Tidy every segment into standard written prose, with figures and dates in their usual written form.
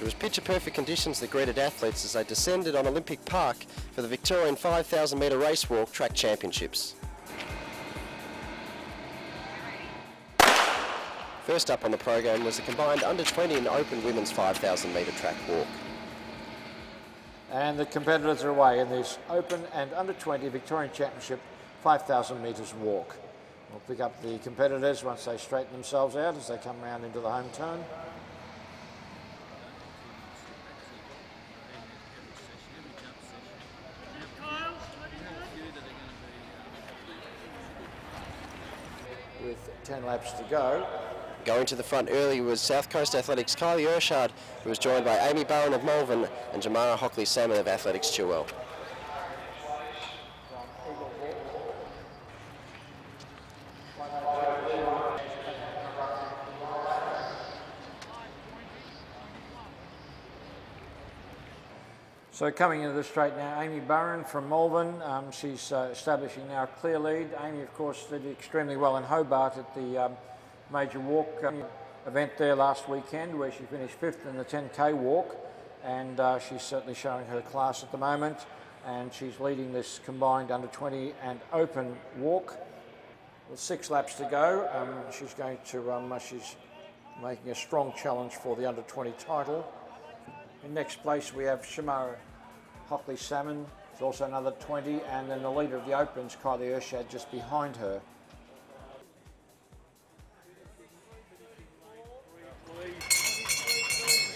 It was picture-perfect conditions that greeted athletes as they descended on Olympic Park for the Victorian 5,000 metre race walk track championships. First up on the program was the combined under-20 and open women's 5,000 metre track walk. And the competitors are away in this open and under-20 Victorian Championship 5,000 metres walk. We'll pick up the competitors once they straighten themselves out as they come round into the home turn. With 10 laps to go. Going to the front early was South Coast Athletics' Kylie Irshad, who was joined by Amy Burren of Melbourne and Jmara Hockling-Salmon of Athletics Chilwell. So coming into the straight now, Amy Burren from Melbourne. She's establishing now a clear lead. Amy, of course, did extremely well in Hobart at the major walk event there last weekend, where she finished 5th in the 10K walk, and she's certainly showing her class at the moment, and she's leading this combined under-20 and open walk. With 6 laps to go, she's going to she's making a strong challenge for the under-20 title. In next place we have Jmara Hockling-Salmon. It's also another 20, and then the leader of the Opens, Kylie Irshad, just behind her.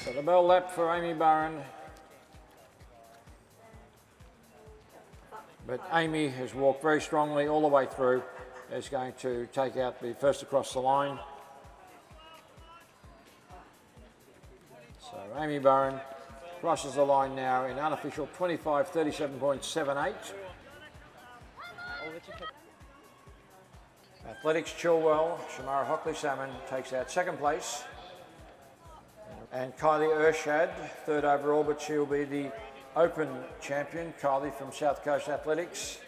So the bell lap for Amy Burren. But Amy has walked very strongly all the way through. Is going to take out the first across the line. So Amy Burren crosses the line now in unofficial 25:37.78. Athletics Chilwell, Jmara Hockling-Salmon takes out second place. And Kylie Irshad, 3rd overall, but she'll be the Open champion, Kylie from South Coast Athletics.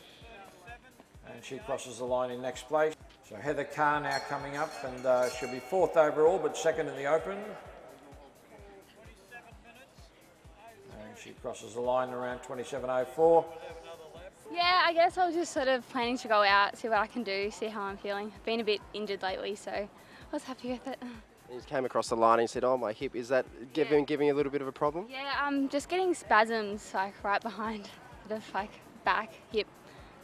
And she crosses the line in next place. So Heather Carr now coming up, and she'll be 4th overall, but 2nd in the Open. She crosses the line around 27:04. Yeah, I guess I was just sort of planning to go out, see what I can do, see how I'm feeling. I've been a bit injured lately, so I was happy with it. You came across the line and you said, "Oh, my hip." Is that giving you a little bit of a problem? Yeah, I'm just getting spasms, like right behind, sort of like back, hip.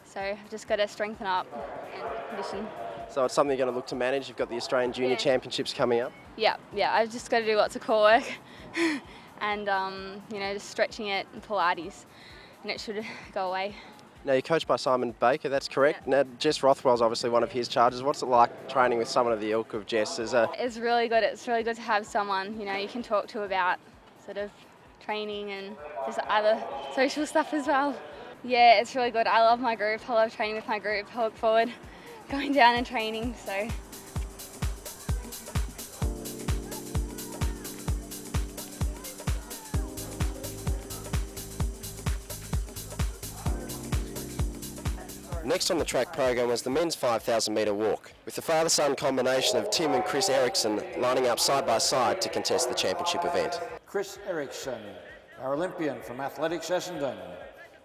So I've just got to strengthen up and condition. So it's something you're going to look to manage. You've got the Australian Junior Championships coming up. Yeah, I've just got to do lots of core work. And, you know, just stretching it and Pilates, and it should go away. Now, you're coached by Simon Baker, that's correct. Yeah. Now, Jess Rothwell's obviously one of his charges. What's it like training with someone of the ilk of Jess? It's really good. It's really good to have someone, you know, you can talk to about sort of training and just other social stuff as well. Yeah, it's really good. I love my group. I love training with my group. I look forward going down and training, so. Next on the track program was the men's 5,000 metre walk, with the father-son combination of Tim and Chris Erickson lining up side by side to contest the championship event. Chris Erickson, our Olympian from Athletics Essendon.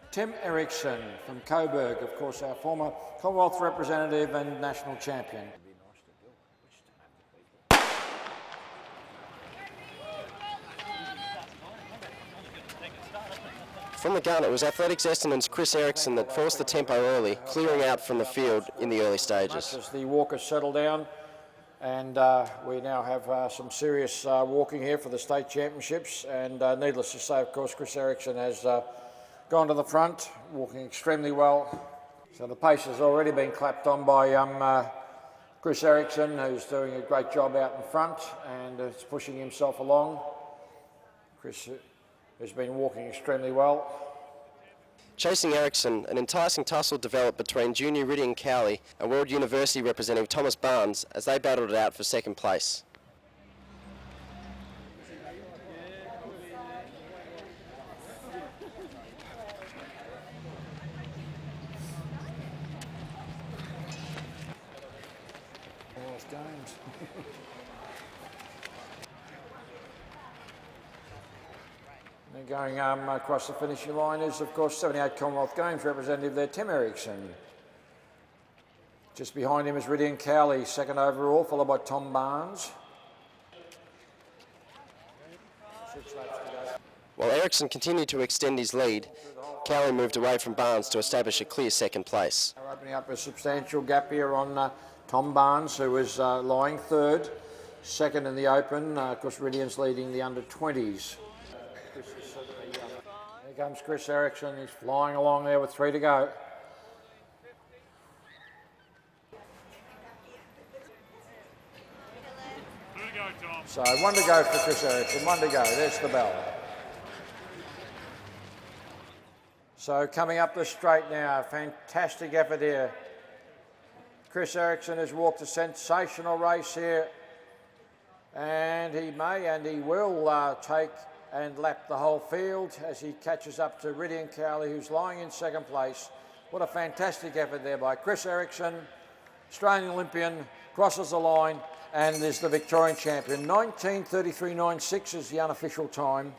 Tim Erickson from Coburg, of course, our former Commonwealth representative and national champion. From the gun, it was Athletics Essendon's Chris Erickson that forced the tempo early, clearing out from the field in the early stages. As the walkers settle down, and we now have some serious walking here for the state championships, and needless to say, of course, Chris Erickson has gone to the front, walking extremely well. So the pace has already been clapped on by Chris Erickson, who's doing a great job out in front and is pushing himself along. Chris has been walking extremely well. Chasing Erickson, an enticing tussle developed between junior Rhydian Cowley and World University representative Thomas Barnes as they battled it out for second place. And going across the finishing line is, of course, 78 Commonwealth Games representative there, Tim Erickson. Just behind him is Rhydian Cowley, second overall, followed by Tom Barnes. 6 laps to go. While Erickson continued to extend his lead, Cowley moved away from Barnes to establish a clear second place. We're opening up a substantial gap here on Tom Barnes, who was lying third. Second in the Open, of course, Rhydian's leading the under-20s. Here comes Chris Erickson, he's flying along there with 3 to go. So 1 to go for Chris Erickson, 1 to go, there's the bell. So coming up the straight now, fantastic effort here. Chris Erickson has walked a sensational race here, and he may and he will take and lap the whole field as he catches up to Rhydian Cowley, who's lying in second place. What a fantastic effort there by Chris Erickson, Australian Olympian, crosses the line and is the Victorian champion. 19:33.96 is the unofficial time.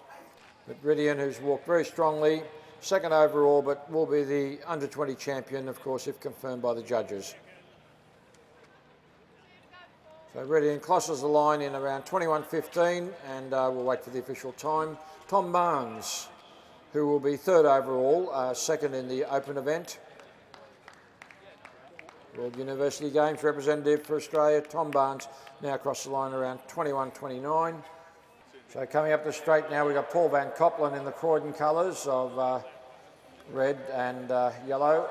But Rhydian, who's walked very strongly, second overall, but will be the under-20 champion, of course, if confirmed by the judges. So Rhydian crosses the line in around 21:15, and we'll wait for the official time. Tom Barnes, who will be third overall, second in the Open event. World University Games representative for Australia, Tom Barnes, now across the line around 21:29. So coming up the straight now, we've got Paul Van Copland in the Croydon colours of red and yellow.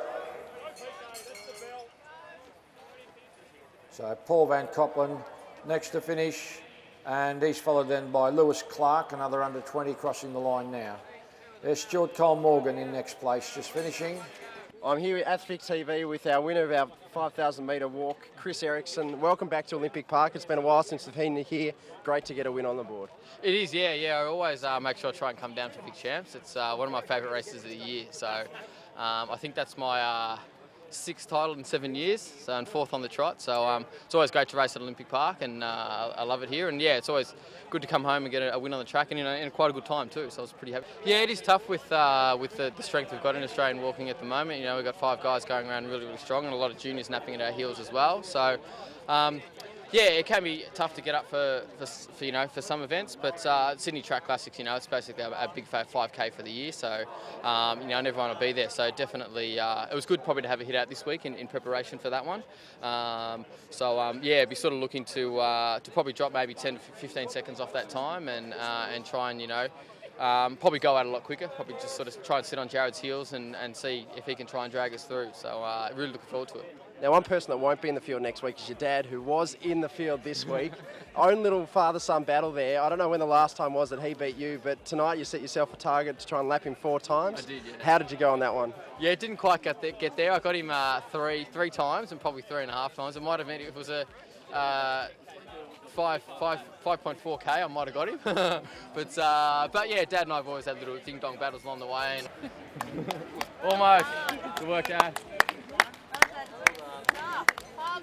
So Paul Van Copland next to finish, and he's followed then by Lewis Clark, another under 20, crossing the line now. There's Stuart Cole Morgan in next place, just finishing. I'm here at Athletic TV with our winner of our 5,000 metre walk, Chris Erickson. Welcome back to Olympic Park. It's been a while since we've been here. Great to get a win on the board. It is, yeah. I always make sure I try and come down for big champs. It's one of my favourite races of the year. So I think that's my 6th title in 7 years, so and 4th on the trot. So it's always great to race at Olympic Park, and I love it here. And yeah, it's always good to come home and get a win on the track, and in quite a good time too. So I was pretty happy. Yeah, it is tough with the strength we've got in Australian walking at the moment. We've got 5 guys going around really strong, and a lot of juniors napping at our heels as well. So. Yeah, it can be tough to get up for some events, but Sydney Track Classics, it's basically a big 5K for the year, so and everyone will be there. So definitely, it was good probably to have a hit out this week in preparation for that one. Yeah, be sort of looking to probably drop maybe 10 to 15 seconds off that time and try and probably go out a lot quicker. Probably just sort of try and sit on Jared's heels and see if he can try and drag us through. So really looking forward to it. Now, one person that won't be in the field next week is your dad, who was in the field this week. Own little father-son battle there. I don't know when the last time was that he beat you, but tonight you set yourself a target to try and lap him 4 times. I did, yeah. How did you go on that one? Yeah, it didn't quite get there. I got him three times and probably 3.5 times. It might have been, if it was a 5.4K, I might have got him. but yeah, Dad and I have always had little ding-dong battles along the way. And almost. Good work, Dad.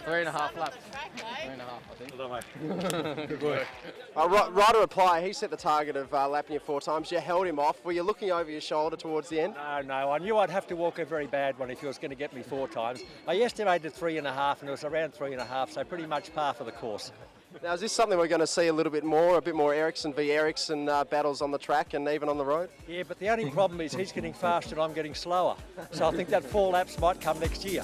3.5 laps. 3.5, I think. Good work. Right to reply, he set the target of lapping you 4 times. You held him off. Were you looking over your shoulder towards the end? No. I knew I'd have to walk a very bad one if he was going to get me 4 times. I estimated 3.5, and it was around 3.5, so pretty much par for the course. Now, is this something we're going to see a bit more Erickson v Erickson battles on the track and even on the road? Yeah, but the only problem is he's getting faster and I'm getting slower. So I think that 4 laps might come next year.